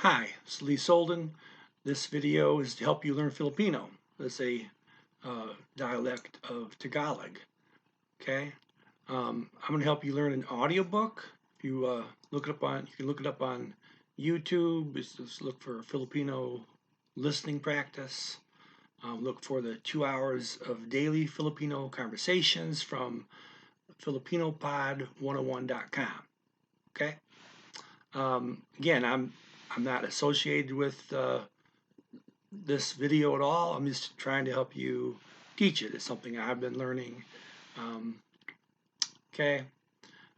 Hi, it's Lee Solden. This video is to help you learn Filipino. It's a dialect of Tagalog. Okay, I'm going to help you learn an audiobook. If you you can look it up on YouTube. Just look for Filipino listening practice. Look for the 2 hours of daily Filipino conversations from FilipinoPod101.com. Okay. Again, I'm not associated with this video at all. I'm just trying to help you teach it. It's something I've been learning. Okay.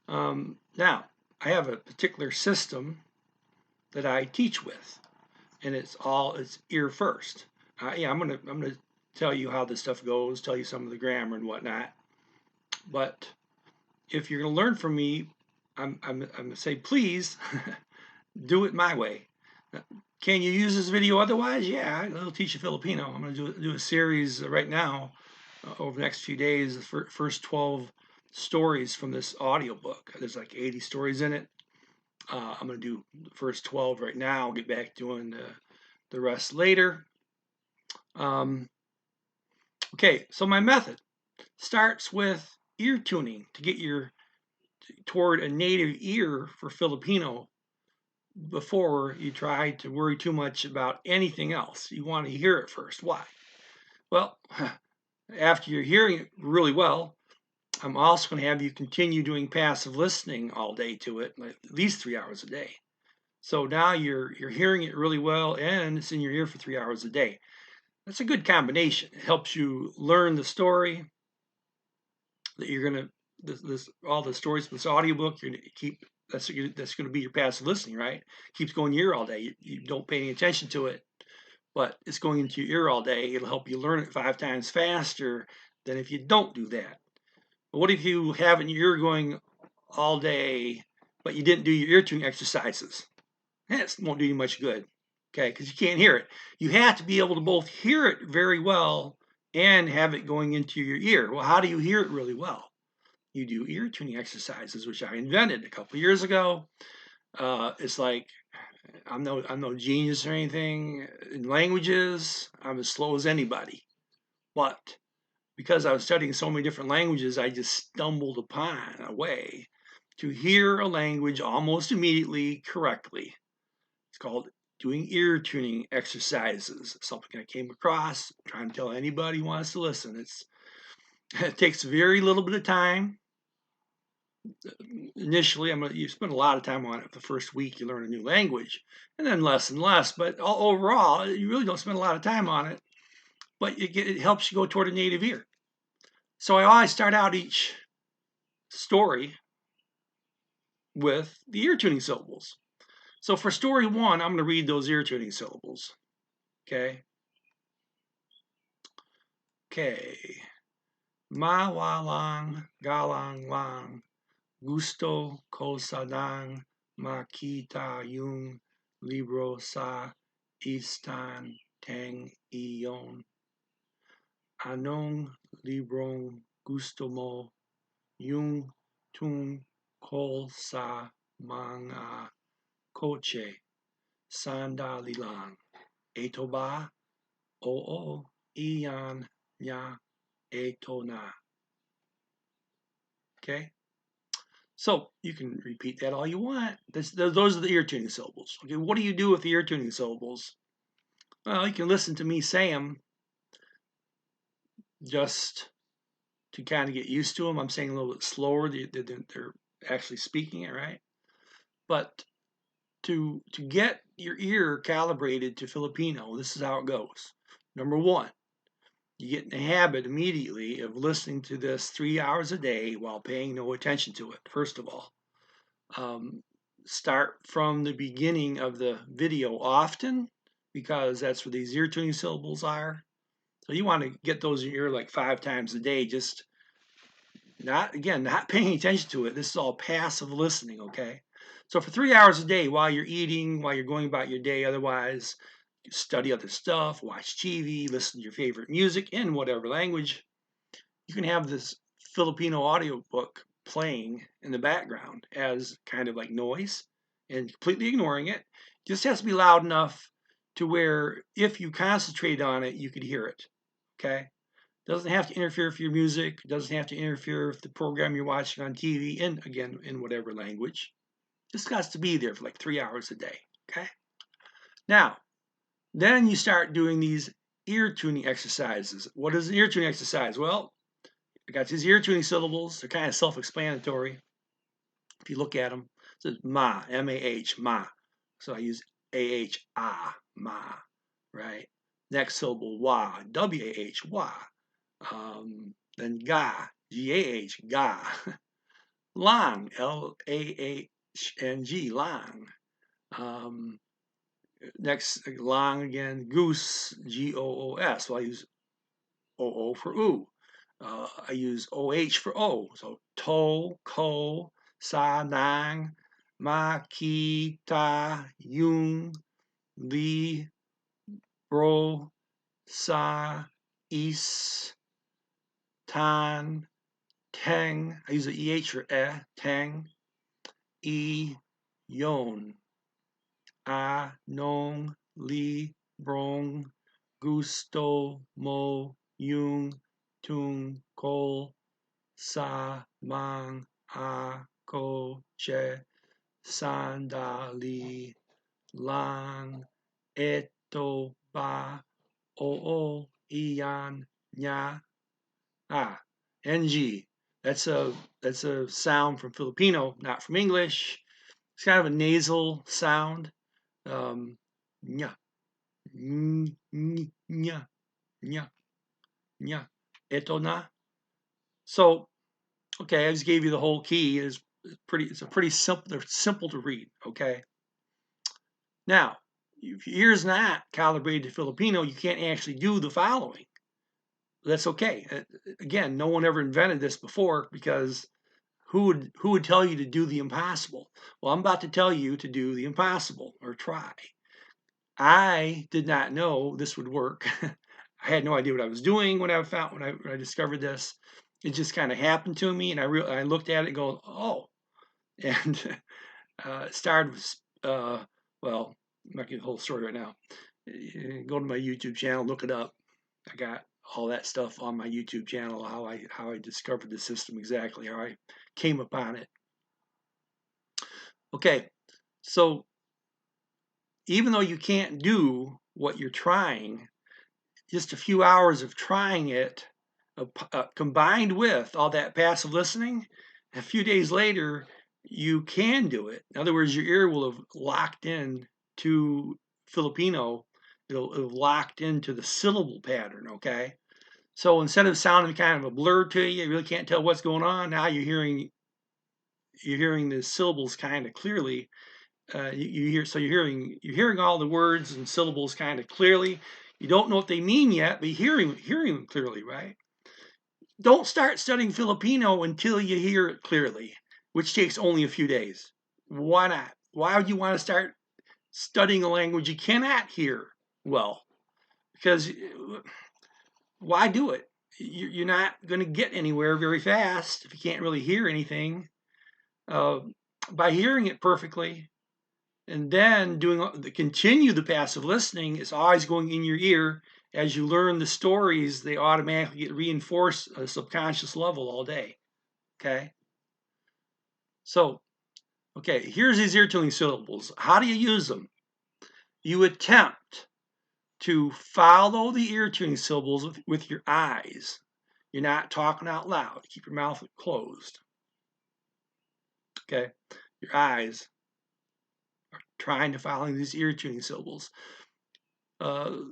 Now, I have a particular system that I teach with, and it's ear first. I'm gonna tell you how this stuff goes, tell you some of the grammar and whatnot. But if you're gonna learn from me, I'm gonna say please do it my way. Can you use this video otherwise? Yeah, it'll teach you Filipino. I'm going to do a series right now over the next few days, the first 12 stories from this audiobook. There's like 80 stories in it. I'm going to do the first 12 right now. I'll get back doing the rest later. Okay, so my method starts with ear tuning to get toward a native ear for Filipino before you try to worry too much about anything else. You want to hear it first. Why? Well, after you're hearing it really well, I'm also going to have you continue doing passive listening all day to it, like at least 3 hours a day. So now you're hearing it really well, and it's in your ear for 3 hours a day. That's a good combination. It helps you learn the story that you're going to all the stories from this audiobook. You're going to keep that's going to be your passive listening, right? Keeps going in your ear all day. You don't pay any attention to it, but it's going into your ear all day. It'll help you learn it 5 times faster than if you don't do that. But what if you have it in your ear going all day, but you didn't do your ear tuning exercises? That won't do you much good, okay? Because you can't hear it. You have to be able to both hear it very well and have it going into your ear. Well, how do you hear it really well? You do ear tuning exercises, which I invented a couple years ago. It's like I'm no genius or anything in languages. I'm as slow as anybody, but because I was studying so many different languages, I just stumbled upon a way to hear a language almost immediately correctly. It's called doing ear tuning exercises. Something I came across. I'm trying to tell anybody who wants to listen. It takes very little bit of time. Initially, you spend a lot of time on it. The first week, you learn a new language, and then less and less. But overall, you really don't spend a lot of time on it. But it helps you go toward a native ear. So I always start out each story with the ear tuning syllables. So for story 1, I'm going to read those ear tuning syllables. Okay. Okay. Mawalang galang lang. Gusto ko sanang makita yung libro sa istan teng iyon. Anong librong gusto mo? Yung tungkol sa mga kotse. Sandali lang. Ito ba? Oo, iyan niya. Ito na. Okay? So you can repeat that all you want. Those are the ear tuning syllables. Okay, what do you do with the ear tuning syllables? Well, you can listen to me say them just to kind of get used to them. I'm saying a little bit slower. They're actually speaking it, right? But to get your ear calibrated to Filipino, this is how it goes. Number 1, you get in the habit immediately of listening to this 3 hours a day while paying no attention to it, first of all. Start from the beginning of the video often, because that's where these ear tuning syllables are. So you want to get those in your ear like 5 times a day, just not paying attention to it. This is all passive listening, okay? So for 3 hours a day while you're eating, while you're going about your day, otherwise, you study other stuff, watch TV, listen to your favorite music in whatever language. You can have this Filipino audiobook playing in the background as kind of like noise and completely ignoring it. Just has to be loud enough to where if you concentrate on it, you could hear it. Okay? Doesn't have to interfere with your music. Doesn't have to interfere with the program you're watching on TV, and again, in whatever language. Just has to be there for like 3 hours a day. Okay? Now, then you start doing these ear tuning exercises. What is an ear tuning exercise? Well, I got these ear tuning syllables. They're kind of self-explanatory. If you look at them, it says ma, M-A-H, ma. So I use A-H, ah, ma, right? Next syllable, wa, W-A-H, wa. Then ga, G-A-H, ga. Lang, L-A-H-N-G, lang. Next, long again, goose, G-O-O-S. So I use O-O for oo. I use O-H for O. So to, ko, sa, nang, ma, ki, ta, yung, li, bro, sa, is, tan, teng. I use the EH for teng, yon, a, nong, li, brong, gusto, mo, yung, tung, kol, sa, mang, a, ko, che, sandali, lang, eto, ba, oo, iyan, nya, ng. That's a sound from Filipino, not from English. It's kind of a nasal sound. Nya, nya, nya, nya. Eto na. So, okay, I just gave you the whole key. It's a pretty simple. They're simple to read. Okay. Now, if your ear's not calibrated to Filipino, you can't actually do the following. That's okay. Again, no one ever invented this before because who would tell you to do the impossible? Well, I'm about to tell you to do the impossible or try. I did not know this would work. I had no idea what I was doing when I discovered this. It just kind of happened to me, and I looked at it and go, oh, and it started with well, I'm not getting the whole story right now. Go to my YouTube channel, look it up. I got all that stuff on my YouTube channel. How I discovered the system exactly, how I came upon it. Okay, so even though you can't do what you're trying, just a few hours of trying it, combined with all that passive listening, a few days later, you can do it. In other words, your ear will have locked in to Filipino. It'll have locked into the syllable pattern, okay? So instead of sounding kind of a blur to you, you really can't tell what's going on. Now you're hearing the syllables kind of clearly. You're hearing all the words and syllables kind of clearly. You don't know what they mean yet, but you're hearing them clearly, right? Don't start studying Filipino until you hear it clearly, which takes only a few days. Why not? Why would you want to start studying a language you cannot hear well? Because why do it? You're not going to get anywhere very fast if you can't really hear anything. By hearing it perfectly, and then continue the passive listening, is always going in your ear. As you learn the stories, they automatically get reinforced at a subconscious level all day. Okay. So, okay, here's these ear tuning syllables. How do you use them? You attempt to follow the ear tuning syllables with your eyes. You're not talking out loud. Keep your mouth closed. Okay. Your eyes are trying to follow these ear tuning syllables.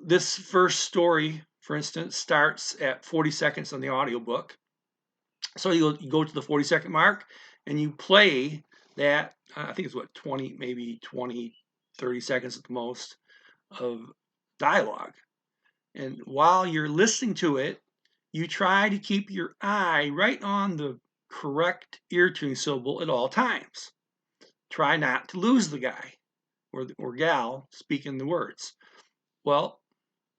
This first story, for instance, starts at 40 seconds on the audiobook. So you go to the 40-second mark and you play that, I think it's what, 20, maybe 20, 30 seconds at the most of dialogue. And while you're listening to it, you try to keep your eye right on the correct ear tuning syllable at all times. Try not to lose the guy or gal speaking the words. Well,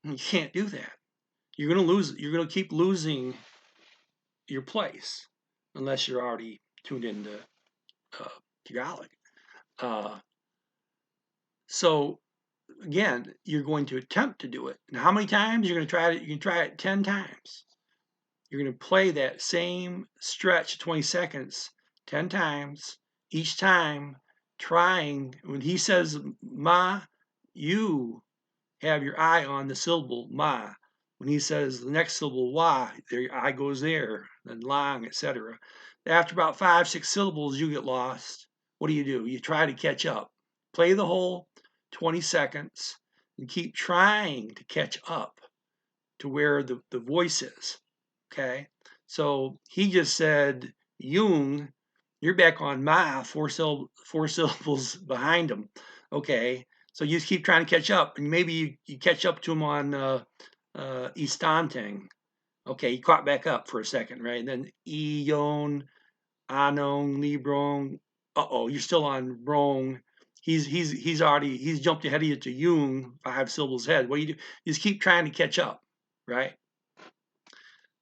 you can't do that. You're going to lose. You're going to keep losing your place unless you're already tuned into Tagalog. So again, you're going to attempt to do it. And how many times? You're going to try it? You can try it 10 times. You're going to play that same stretch, 20 seconds, 10 times, each time trying. When he says ma, you have your eye on the syllable ma. When he says the next syllable wa, your eye goes there, then long, etc. After about 5, 6 syllables, you get lost. What do? You try to catch up. Play the whole 20 seconds and keep trying to catch up to where the voice is. Okay? So he just said Jung, you're back on ma, four syllables behind him. Okay? So you just keep trying to catch up, and maybe you catch up to him on Istantang. Okay, you caught back up for a second, right? And then Ion, Anong, Librong. Uh-oh, you're still on Brong. He's jumped ahead of you to Jung, 5 syllables ahead. What do? You just keep trying to catch up, right?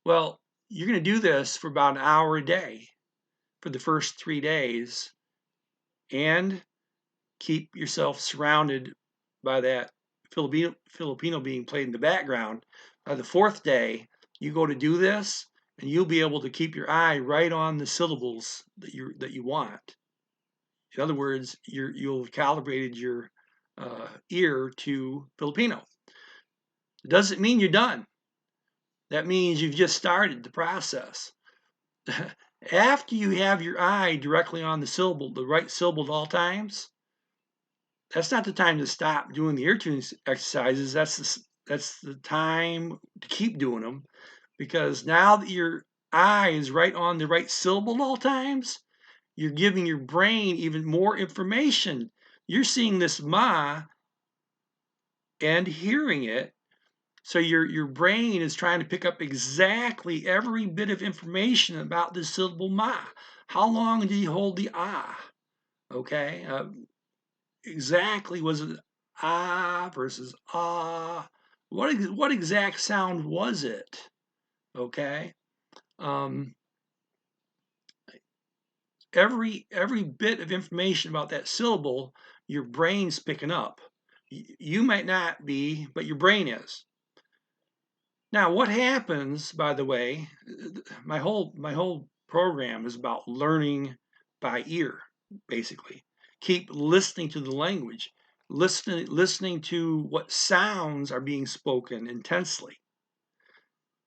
Well, you're going to do this for about an hour a day for the first 3 days, and keep yourself surrounded by that Filipino being played in the background. By the 4th day, you go to do this, and you'll be able to keep your eye right on the syllables that you want. In other words, you'll have calibrated your ear to Filipino. It doesn't mean you're done. That means you've just started the process. After you have your eye directly on the syllable, the right syllable at all times, that's not the time to stop doing the ear tuning exercises. That's the time to keep doing them, because now that your eye is right on the right syllable at all times, you're giving your brain even more information. You're seeing this ma and hearing it. So your brain is trying to pick up exactly every bit of information about the syllable ma. How long did you hold the ah? Okay, exactly, was it ah versus ah? What exact sound was it? Okay, um, every bit of information about that syllable, your brain's picking up. You might not be, but your brain is. Now, what happens, by the way, my whole program is about learning by ear, basically. Keep listening to the language, listening to what sounds are being spoken intensely.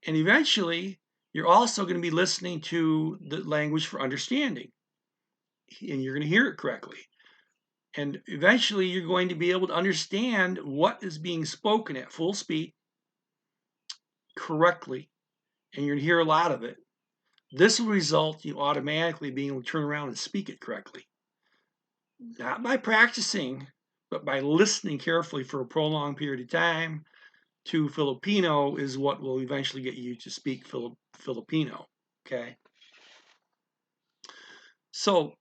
And eventually, you're also going to be listening to the language for understanding, and you're going to hear it correctly. And eventually, you're going to be able to understand what is being spoken at full speed correctly, and you're going to hear a lot of it. This will result in you automatically being able to turn around and speak it correctly. Not by practicing, but by listening carefully for a prolonged period of time to Filipino is what will eventually get you to speak Filipino. Okay. So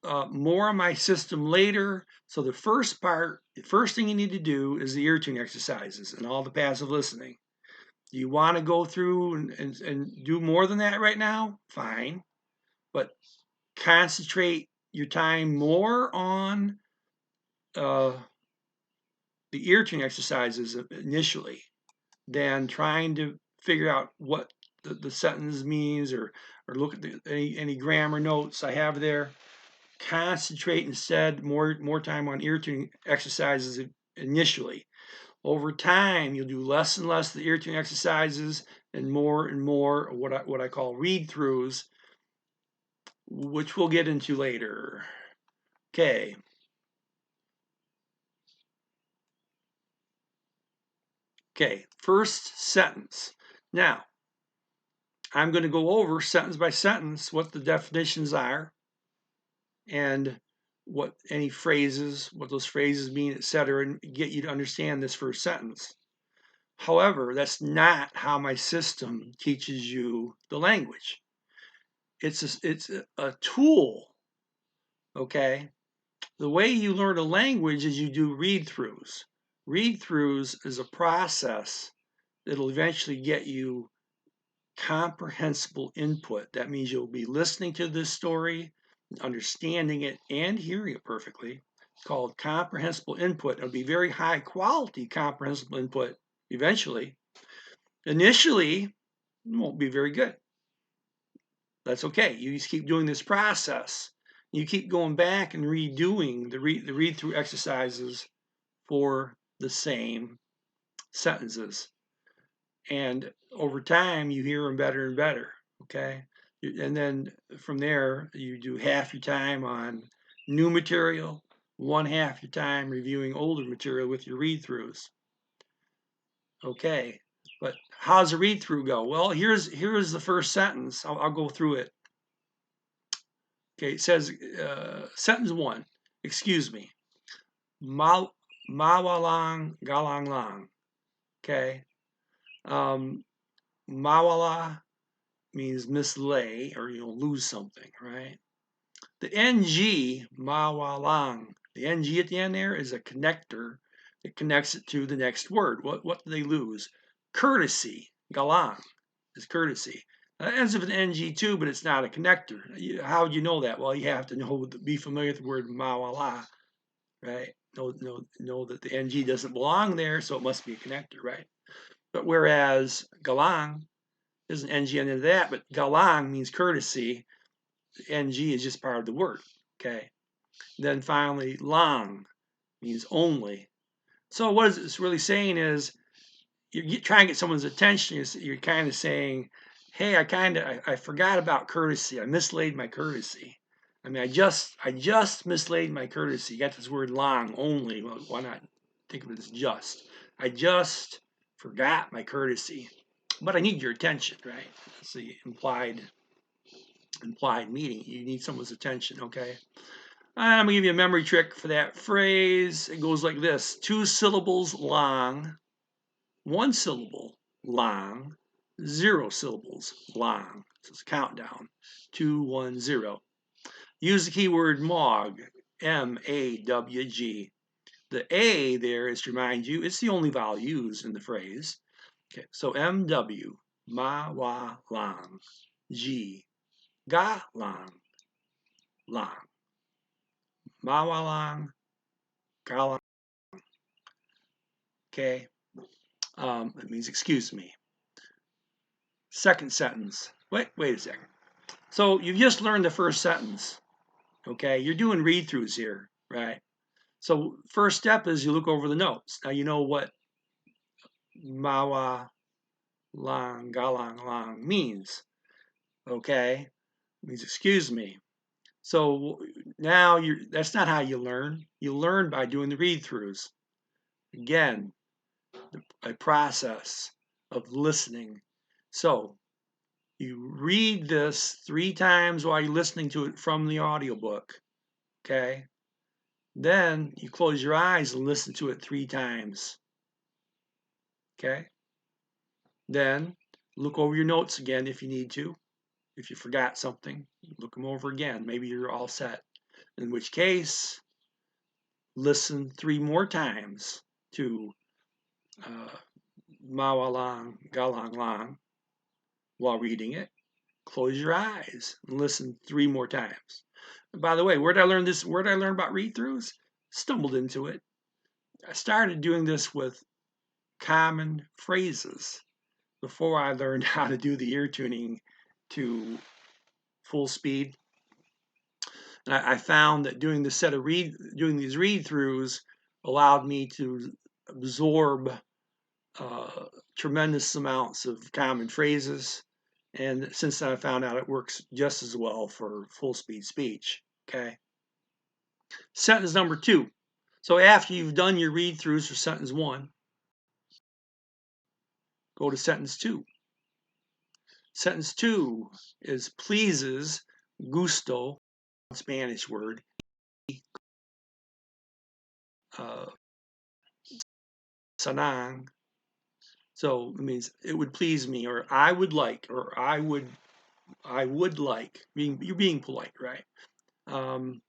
more on my system later. So the first thing you need to do is the ear tuning exercises and all the passive listening. Do you want to go through and do more than that right now? Fine. But concentrate your time more on the ear tuning exercises initially than trying to figure out what the sentence means, or look at any grammar notes I have there. Concentrate instead more time on ear tuning exercises initially. Over time, you'll do less and less of the ear tuning exercises and more what I call read throughs, which we'll get into later. Okay. Okay, first sentence. Now, I'm going to go over sentence by sentence what the definitions are and what any phrases, what those phrases mean, etc., and get you to understand this first sentence. However, that's not how my system teaches you the language. It's a tool, okay? The way you learn a language is you do read-throughs. Read-throughs is a process that'll eventually get you comprehensible input. That means you'll be listening to this story, understanding it, and hearing it perfectly. called comprehensible input. It'll be very high quality comprehensible input eventually. Initially, it won't be very good. That's okay. You just keep doing this process. You keep going back and redoing the read-through exercises for the same sentences. And over time, you hear them better and better, okay? And then from there, you do half your time on new material, one half your time reviewing older material with your read-throughs. Okay, but how's a read-through go? Well, here's the first sentence. I'll go through it. Okay, it says, sentence 1, excuse me, mawalang galang lang. Okay, mawala means mislay or you'll lose something, right? The NG, mawalang, the NG at the end there is a connector that connects it to the next word. What do they lose? Courtesy, galang is courtesy. That ends with an NG too, but it's not a connector. How would you know that? Well, you have to be familiar with the word mawala, right? Know that the NG doesn't belong there, so it must be a connector, right? But whereas galang, there's an NG into that, but galang means courtesy. NG is just part of the word, okay? Then finally, lang means only. So what it's really saying is, you're trying to get someone's attention. You're kind of saying, hey, I forgot about courtesy. I mislaid my courtesy. I mean, I just mislaid my courtesy. You got this word lang, only. Well, why not think of it as just? I just forgot my courtesy. But I need your attention, right? That's the implied meaning. You need someone's attention, okay? I'm gonna give you a memory trick for that phrase. It goes like this: 2 syllables long, 1 syllable long, 0 syllables long. So it's a countdown. 2, 1, 0. Use the keyword MAWG, M-A-W-G. The A there is to remind you it's the only vowel used in the phrase. Okay, so M-W, ma, wa, lang, G, ga, lang, lang. Mawalang, galang. Okay, it means excuse me. Second sentence. Wait a second. So you've just learned the first sentence. Okay, you're doing read-throughs here, right? So first step is you look over the notes. Now you know what mawa lang galang lang means. Okay, it means excuse me. So now that's not how you learn. You learn by doing the read-throughs. Again, a process of listening. So you read this 3 times while you're listening to it from the audiobook, okay? Then you close your eyes and listen to it 3 times, okay? Then look over your notes again if you need to. If you forgot something, look them over again. Maybe you're all set. In which case, listen 3 more times to Mawalang Galang Lang while reading it. Close your eyes and listen 3 more times. And by the way, where did I learn this? Where did I learn about read-throughs? Stumbled into it. I started doing this with common phrases before I learned how to do the ear tuning to full speed. And I found that doing these read-throughs allowed me to absorb tremendous amounts of common phrases. And since then, I found out it works just as well for full speed speech. Okay. Sentence number 2. So after you've done your read throughs for sentence 1, go to sentence 2. Sentence 2 is pleases, gusto, Spanish word, sanang. So it means it would please me, or I would like, or I would like. You're being polite, right? To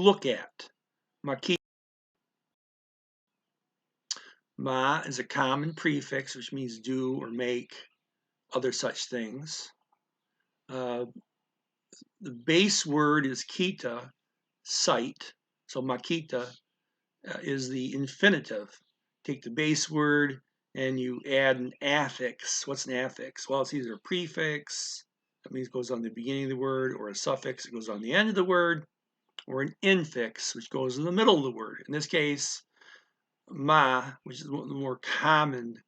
look at. Maki. Ma is a common prefix, which means do or make, other such things. The base word is kita, sight. So makita is the infinitive. Take the base word and you add an affix. What's an affix? Well, it's either a prefix, that means it goes on the beginning of the word, or a suffix, it goes on the end of the word, or an infix, which goes in the middle of the word. In this case, ma, which is one of the more common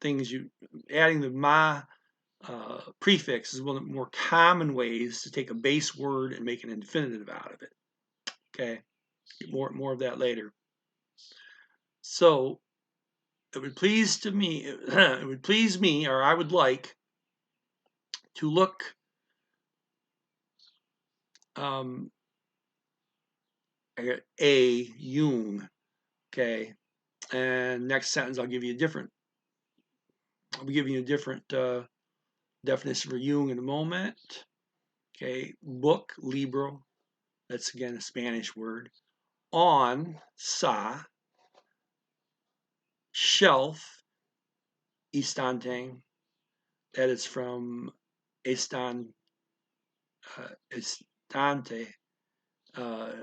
things, adding the ma prefix is one of the more common ways to take a base word and make an infinitive out of it. Okay, get more of that later. So it would please me, or I would like to look I got a Jung. Okay, and next sentence I'll give you a different. I'll be giving you a different definition for Jung in a moment. Okay, book, libro. That's again a Spanish word. On, sa. Shelf, estante. That is from estante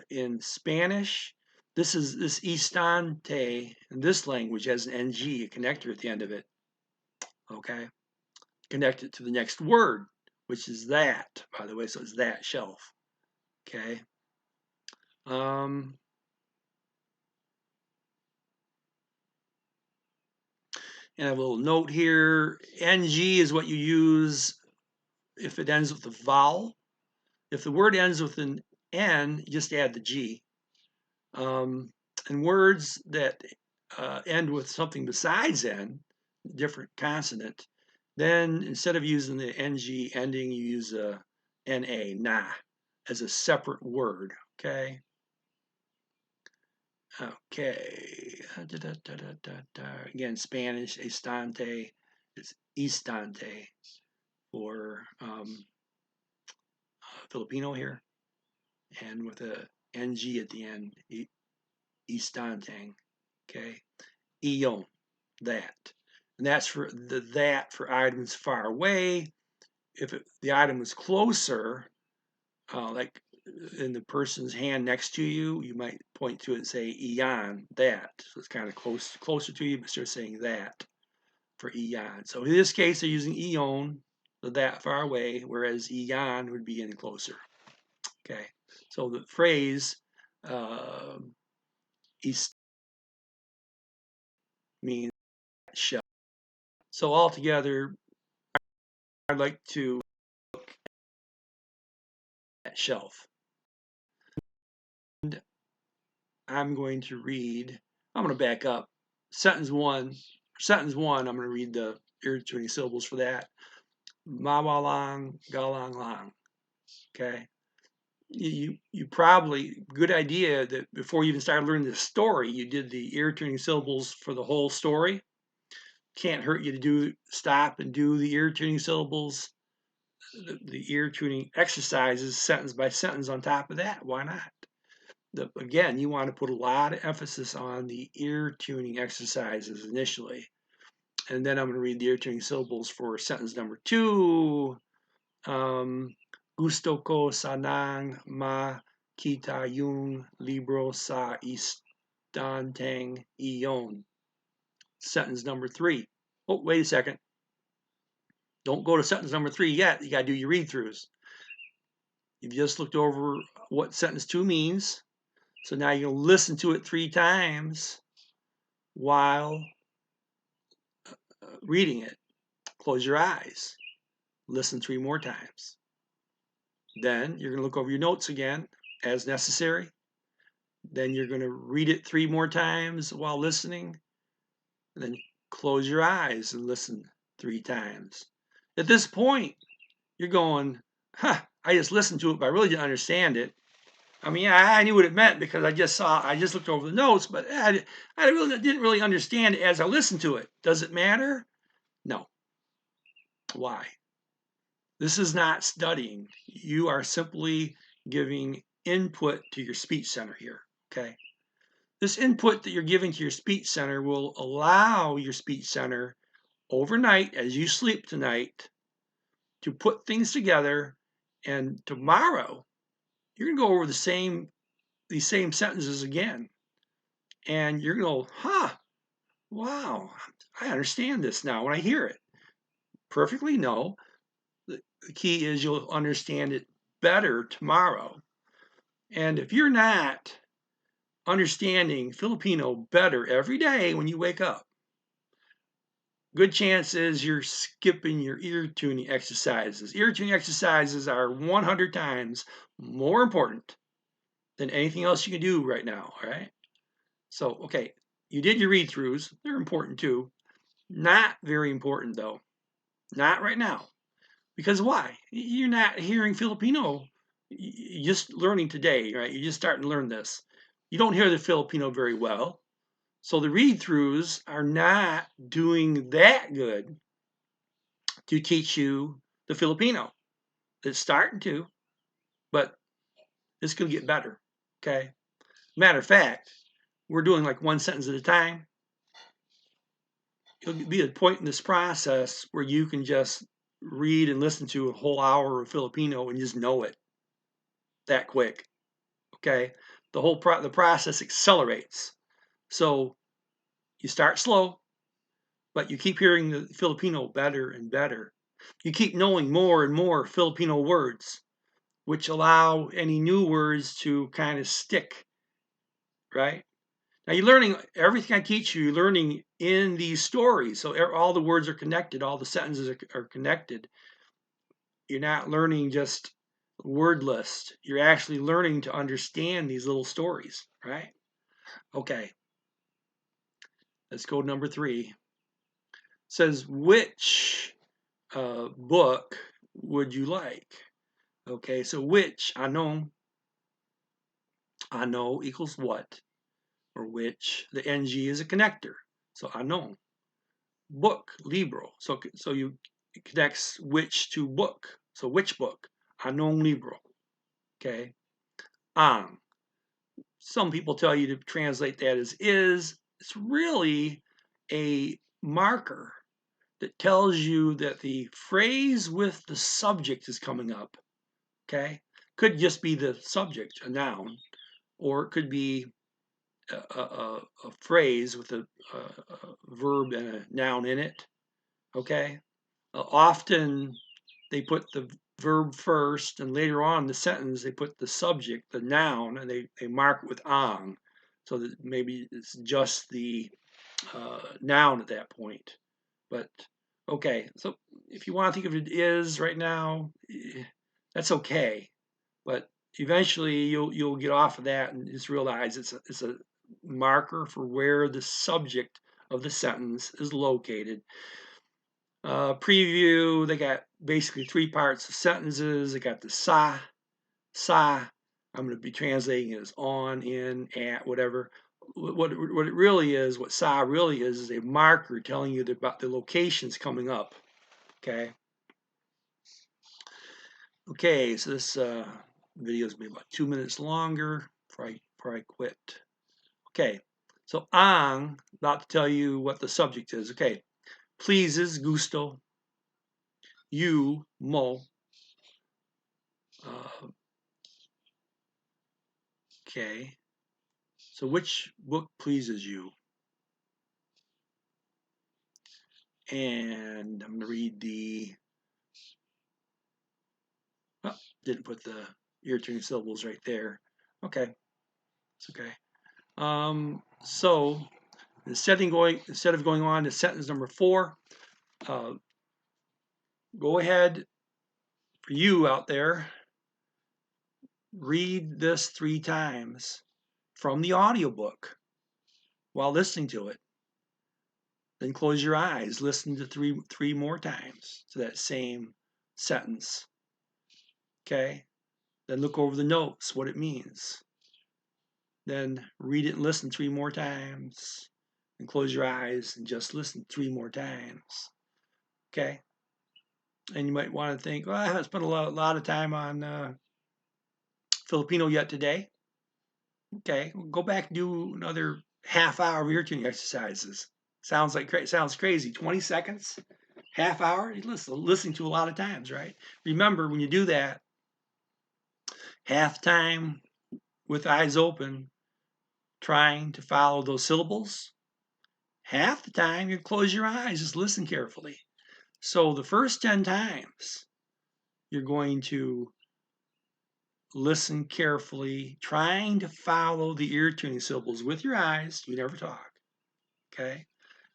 in Spanish. This estante in this language has an ng, a connector at the end of it. Okay, connect it to the next word, which is that. By the way, so it's that shelf. Okay. And I have a little note here. Ng is what you use if it ends with a vowel. If the word ends with an N, you just add the G. And words that end with something besides N, different consonant, then instead of using the NG ending, you use a NA, na, as a separate word. Okay. Okay. Again, Spanish, estante, it's istante for Filipino here. And with a NG at the end, istante. Okay. Iyon, that. And that's for that for items far away. If the item was closer, like in the person's hand next to you, you might point to it and say iyan, that. So it's kind of closer to you, but start saying that for iyan. So in this case, they're using iyon, that far away, whereas iyan would be any closer. Okay, so the phrase means shelf. So altogether, I'd like to look at shelf. And I'm going to read, I'm going to back up. Sentence one, I'm going to read the ear tuning syllables for that. Mawalang, galang lang. Okay. You probably, good idea that before you even started learning the story, you did the ear tuning syllables for the whole story. Can't hurt you to stop and do the ear tuning syllables, the ear tuning exercises sentence by sentence on top of that. Why not? Again, you want to put a lot of emphasis on the ear tuning exercises initially. And then I'm going to read the ear tuning syllables for sentence number 2. Gusto ko sanang makita yung libro sa istanteng iyon. Sentence number 3. Oh, wait a second. Don't go to sentence number 3 yet. You got to do your read-throughs. You've just looked over what sentence 2 means. So now you're going to listen to it 3 times while reading it. Close your eyes. Listen 3 more times. Then you're going to look over your notes again as necessary. Then you're going to read it 3 more times while listening. And then close your eyes and listen 3 times. At this point, you're going, I just listened to it, but I really didn't understand it. I mean, I knew what it meant because I just looked over the notes, but I really didn't really understand it as I listened to it. Does it matter? No. Why? This is not studying. You are simply giving input to your speech center here, okay? This input that you're giving to your speech center will allow your speech center overnight, as you sleep tonight, to put things together, and tomorrow you're going to go over these same sentences again. And you're going to go, huh, wow, I understand this now when I hear it. Perfectly? No. The key is you'll understand it better tomorrow. And if you're not understanding Filipino better every day when you wake up, good chance is you're skipping your ear tuning exercises. Ear tuning exercises are 100 times more important than anything else you can do right now, all right? So, okay, you did your read throughs. They're important too. Not very important though. Not right now. Because why? You're not hearing Filipino. You're just learning today, right? You're just starting to learn this. You don't hear the Filipino very well. So the read throughs are not doing that good to teach you the Filipino. It's starting to, but it's going to get better. Okay. Matter of fact, we're doing like one sentence at a time. It'll be a point in this process where you can just read and listen to a whole hour of Filipino and just know it that quick. Okay. The process accelerates. So you start slow, but you keep hearing the Filipino better and better. You keep knowing more and more Filipino words, which allow any new words to kind of stick, right? Now you're learning everything I teach you, you're learning in these stories. So all the words are connected, all the sentences are connected. You're not learning just word list. You're actually learning to understand these little stories, right? Okay. Let's go to number 3. It says, which book would you like? Okay, so which, I know equals what, or which. The ng is a connector, so I know. Book, libro, so you it connects which to book. So which book? Anong libro. Okay. Ang. Some people tell you to translate that as is. It's really a marker that tells you that the phrase with the subject is coming up. Okay. Could just be the subject, a noun, or it could be a phrase with a verb and a noun in it. Okay. Often they put the verb first, and later on in the sentence they put the subject, the noun, and they mark it with ang, so that maybe it's just the noun at that point. But okay, so if you want to think of it as right now, that's okay. But eventually you'll get off of that and just realize it's a marker for where the subject of the sentence is located. Preview, they got basically 3 parts of sentences. They got the sa. I'm going to be translating it as on, in, at, whatever. What it really is, what sa really is a marker telling you about the locations coming up. Okay. Okay, so this video is maybe about 2 minutes longer before I quit. Okay, so ang, about to tell you what the subject is. Okay, pleases, gusto. You, mo. Okay, so which book pleases you? And I'm going to read the, oh, didn't put the ear tuning syllables right there. Okay, it's okay. So instead of going on to sentence number 4, go ahead, for you out there, read this 3 times from the audiobook while listening to it. Then close your eyes, listen to three more times to that same sentence. Okay? Then look over the notes, what it means. Then read it and listen 3 more times. And close your eyes and just listen 3 more times. Okay? And you might want to think, well, I haven't spent a lot of time on Filipino yet today. Okay, go back and do another half hour of ear tuning exercises. Sounds crazy. 20 seconds, half hour. You listening to a lot of times, right? Remember, when you do that, Half time with eyes open, trying to follow those syllables. Half the time you close your eyes, just listen carefully. So the first 10 times, you're going to listen carefully, trying to follow the ear tuning syllables with your eyes. You never talk. Okay?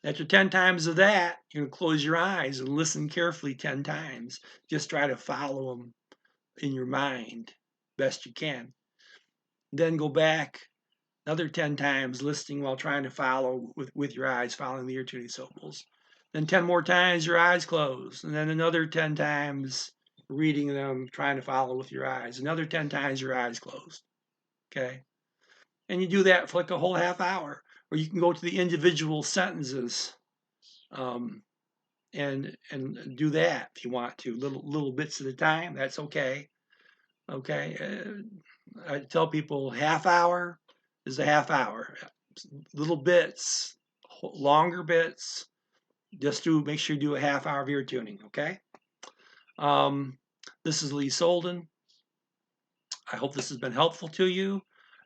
After 10 times of that, you're going to close your eyes and listen carefully 10 times. Just try to follow them in your mind best you can. Then go back another 10 times listening while trying to follow with your eyes, following the ear tuning syllables. Then 10 more times your eyes closed. And then another 10 times reading them, trying to follow with your eyes. Another 10 times your eyes closed. Okay? And you do that for like a whole half hour. Or you can go to the individual sentences and do that if you want to, little bits at a time. That's okay. Okay, I tell people half hour is a half hour. Little bits, longer bits. Just make sure you do a half hour of ear tuning. Okay. This is Lee Solden. I hope this has been helpful to you.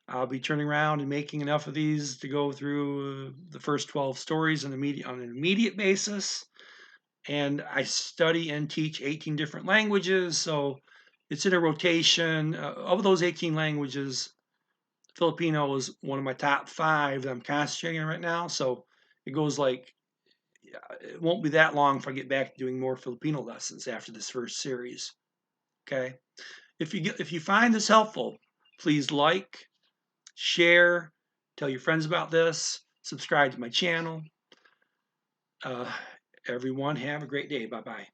I'll be turning around and making enough of these to go through the first 12 stories on an immediate basis. And I study and teach 18 different languages, so it's in a rotation. Of those 18 languages, Filipino is one of my top 5 that I'm concentrating on right now. So it goes like, it won't be that long if I get back to doing more Filipino lessons after this first series. Okay. If you find this helpful, please like, share, tell your friends about this, subscribe to my channel. Everyone have a great day. Bye-bye.